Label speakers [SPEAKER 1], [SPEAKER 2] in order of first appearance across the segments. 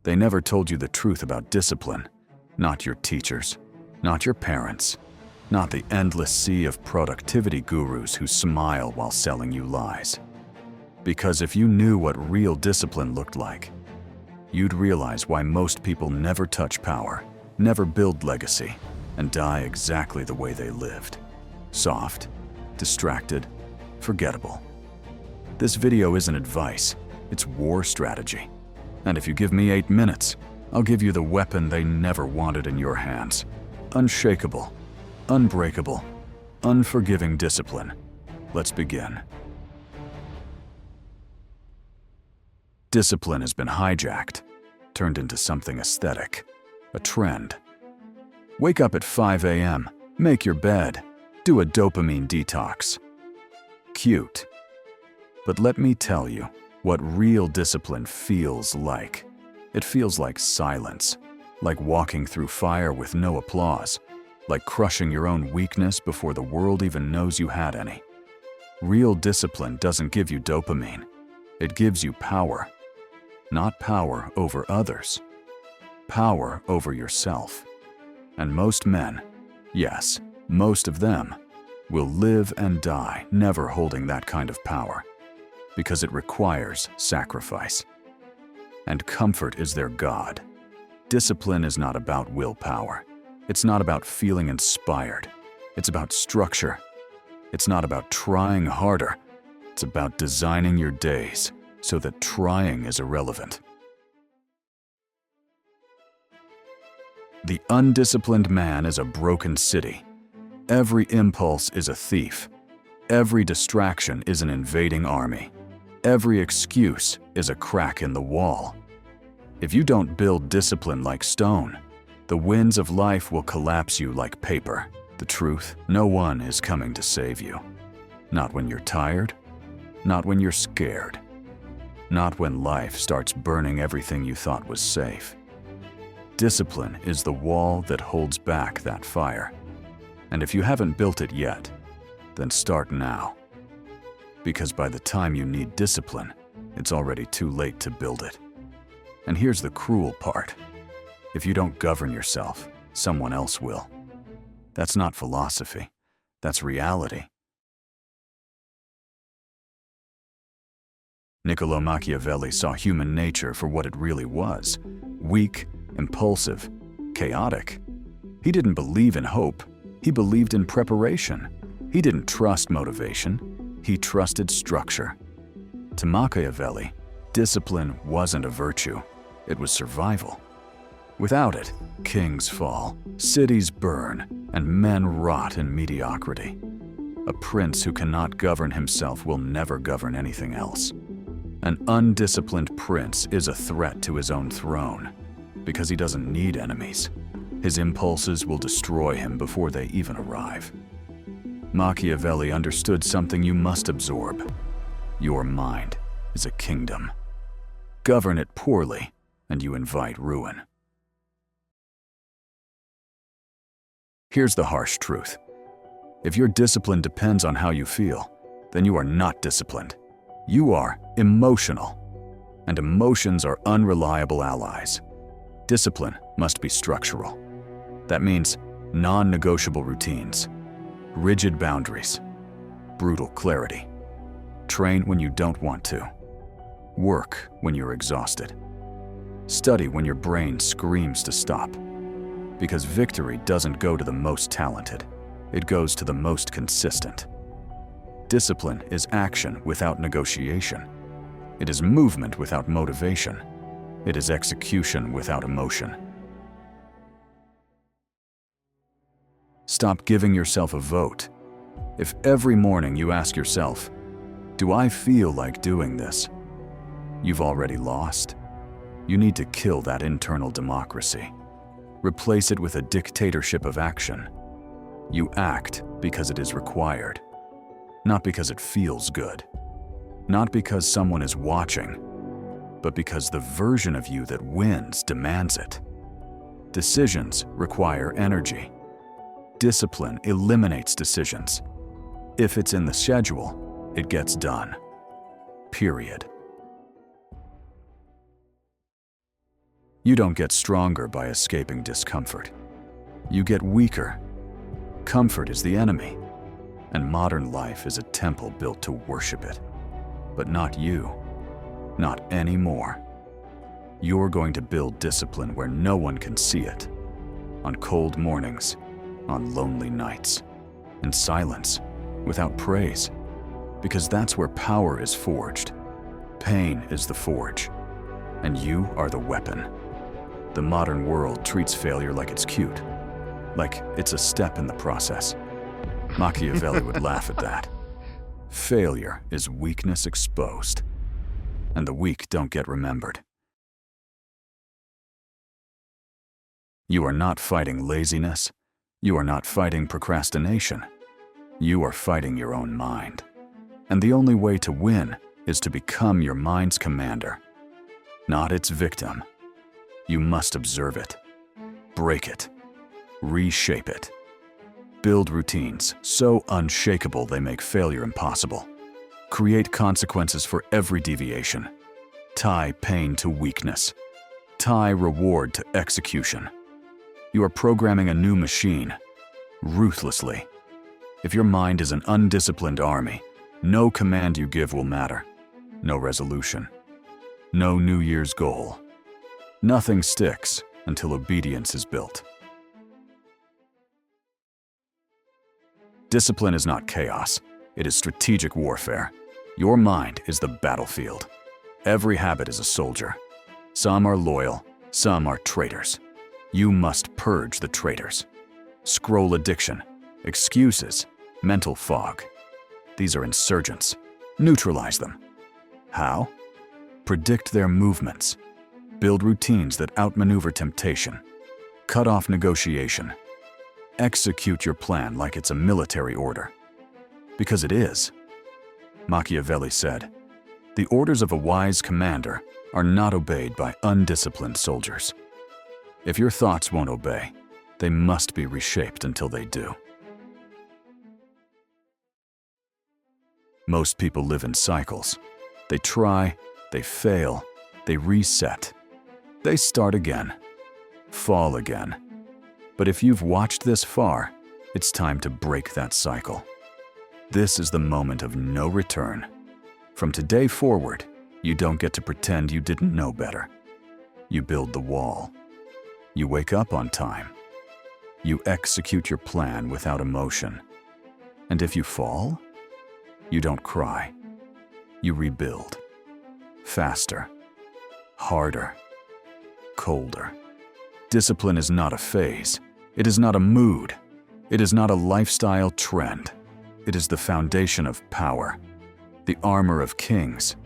[SPEAKER 1] They never told you the truth about discipline. Not your teachers, not your parents, not the endless sea of productivity gurus who smile while selling you lies. Because if you knew what real discipline looked like, you'd realize why most people never touch power, never build legacy, and die exactly the way they lived. Soft, distracted, forgettable. This video isn't advice, it's war strategy. And if you give me 8 minutes, I'll give you the weapon they never wanted in your hands. Unshakable, unbreakable, unforgiving discipline. Let's begin. Discipline has been hijacked, turned into something aesthetic, a trend. Wake up at 5 a.m., make your bed, do a dopamine detox. Cute. But let me tell you what real discipline feels like. It feels like silence, like walking through fire with no applause, like crushing your own weakness before the world even knows you had any. Real discipline doesn't give you dopamine. It gives you power. Not power over others. Power over yourself. And most men, yes, most of them, will live and die never holding that kind of power, because it requires sacrifice. And comfort is their god. Discipline is not about willpower. It's not about feeling inspired. It's about structure. It's not about trying harder. It's about designing your days so that trying is irrelevant. The undisciplined man is a broken city. Every impulse is a thief. Every distraction is an invading army. Every excuse is a crack in the wall. If you don't build discipline like stone, the winds of life will collapse you like paper. The truth, no one is coming to save you. Not when you're tired, not when you're scared, not when life starts burning everything you thought was safe. Discipline is the wall that holds back that fire. And if you haven't built it yet, then start now. Because by the time you need discipline, it's already too late to build it. And here's the cruel part. If you don't govern yourself, someone else will. That's not philosophy. That's reality. Niccolo Machiavelli saw human nature for what it really was: weak, impulsive, chaotic. He didn't believe in hope. He believed in preparation. He didn't trust motivation. He trusted structure. To Machiavelli, discipline wasn't a virtue. It was survival. Without it, kings fall, cities burn, and men rot in mediocrity. A prince who cannot govern himself will never govern anything else. An undisciplined prince is a threat to his own throne, because he doesn't need enemies. His impulses will destroy him before they even arrive. Machiavelli understood something you must absorb. Your mind is a kingdom. Govern it poorly, and you invite ruin. Here's the harsh truth. If your discipline depends on how you feel, then you are not disciplined. You are emotional. And emotions are unreliable allies. Discipline must be structural. That means non-negotiable routines, rigid boundaries, brutal clarity. Train when you don't want to. Work when you're exhausted. Study when your brain screams to stop. Because victory doesn't go to the most talented. It goes to the most consistent. Discipline is action without negotiation. It is movement without motivation. It is execution without emotion. Stop giving yourself a vote. If every morning you ask yourself, "Do I feel like doing this?" you've already lost. You need to kill that internal democracy. Replace it with a dictatorship of action. You act because it is required, not because it feels good, not because someone is watching, but because the version of you that wins demands it. Decisions require energy. Discipline eliminates decisions. If it's in the schedule, it gets done. Period. You don't get stronger by escaping discomfort. You get weaker. Comfort is the enemy, and modern life is a temple built to worship it. But not you. Not anymore. You're going to build discipline where no one can see it. On cold mornings, on lonely nights, in silence, without praise. Because that's where power is forged. Pain is the forge, and you are the weapon. The modern world treats failure like it's cute, like it's a step in the process. Machiavelli would laugh at that. Failure is weakness exposed, and the weak don't get remembered. You are not fighting laziness. You are not fighting procrastination. You are fighting your own mind. And the only way to win is to become your mind's commander, not its victim. You must observe it, break it, reshape it. Build routines so unshakable they make failure impossible. Create consequences for every deviation. Tie pain to weakness. Tie reward to execution. You are programming a new machine, ruthlessly. If your mind is an undisciplined army, no command you give will matter. No resolution. No New Year's goal. Nothing sticks until obedience is built. Discipline is not chaos. It is strategic warfare. Your mind is the battlefield. Every habit is a soldier. Some are loyal, some are traitors. You must purge the traitors. Scroll addiction, excuses, mental fog. These are insurgents. Neutralize them. How? Predict their movements. Build routines that outmaneuver temptation. Cut off negotiation. Execute your plan like it's a military order. Because it is. Machiavelli said, "The orders of a wise commander are not obeyed by undisciplined soldiers." If your thoughts won't obey, they must be reshaped until they do. Most people live in cycles. They try, they fail, they reset. They start again, fall again. But if you've watched this far, it's time to break that cycle. This is the moment of no return. From today forward, you don't get to pretend you didn't know better. You build the wall. You wake up on time. You execute your plan without emotion. And if you fall, you don't cry. You rebuild. Faster. Harder. Colder. Discipline is not a phase. It is not a mood. It is not a lifestyle trend. It is the foundation of power, the armor of kings,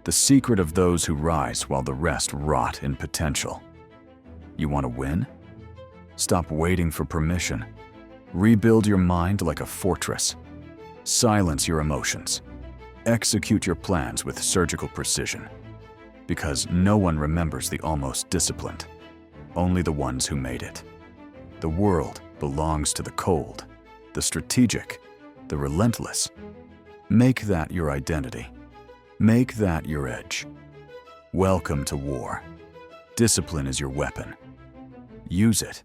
[SPEAKER 1] the secret of those who rise while the rest rot in potential. You want to win? Stop waiting for permission. Rebuild your mind like a fortress. Silence your emotions. Execute your plans with surgical precision. Because no one remembers the almost disciplined, only the ones who made it. The world belongs to the cold, the strategic, the relentless. Make that your identity. Make that your edge. Welcome to war. Discipline is your weapon. Use it.